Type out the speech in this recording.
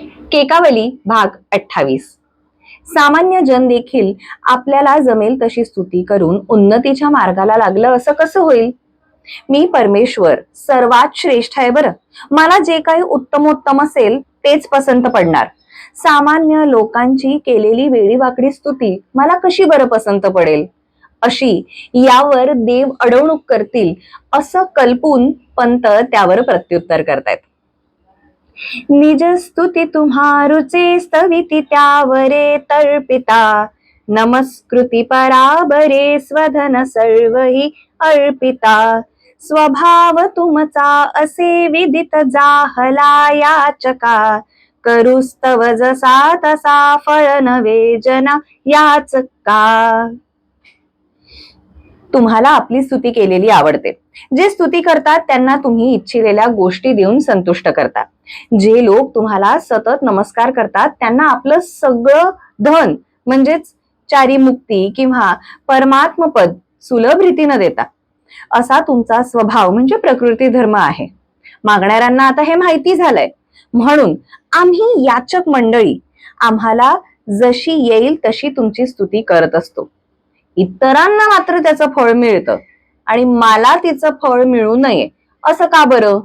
केकावली भाग 28। सामान्य जन देखील आपल्याला जमेल तशी स्तुती करून उन्नतीच्या मार्गाला लागलं असं कसं होईल? मी परमेश्वर सर्वात श्रेष्ठ आहे बरं. मला जे काही उत्तमोत्तम असेल तेच पसंत पडणार. सामान्य लोकांची केलेली वेडीवाकडी स्तुती मला कशी बरं पसंत पडेल? अशी यावर देव अडवणूक करतील असं कल्पून पंत त्यावर प्रत्युत्तर करतायत. निज स्तुती तुम्हारुचे स्तविती त्यावरे तर्पिता, नमस्कृती पराबरे स्वधन सर्वही अर्पिता. स्वभाव तुमचा असे विदित जाहला याचका, करुस्तव जसा तसा फळ नवे जना याच का. तुम्हाला आपली स्तुती केलेली आवडते. जे स्तुती करतात त्यांना तुम्ही इच्छिलेल्या गोष्टी देऊन संतुष्ट करता. जे लोक तुम्हाला सतत नमस्कार करतात त्यांना आपलं सगळं धन म्हणजेच चारी मुक्ती किंवा परमात्मपद सुलभ रीतीनं देता. असा तुमचा स्वभाव म्हणजे प्रकृती धर्म आहे. मागणाऱ्यांना आता हे माहिती झालंय. म्हणून आम्ही याचक मंडळी आम्हाला जशी येईल तशी तुमची स्तुती करत असतो. इतरांना मात्र त्याचं फळ मिळतं आणि मला तिचं फळ मिळू नये असं का बरं?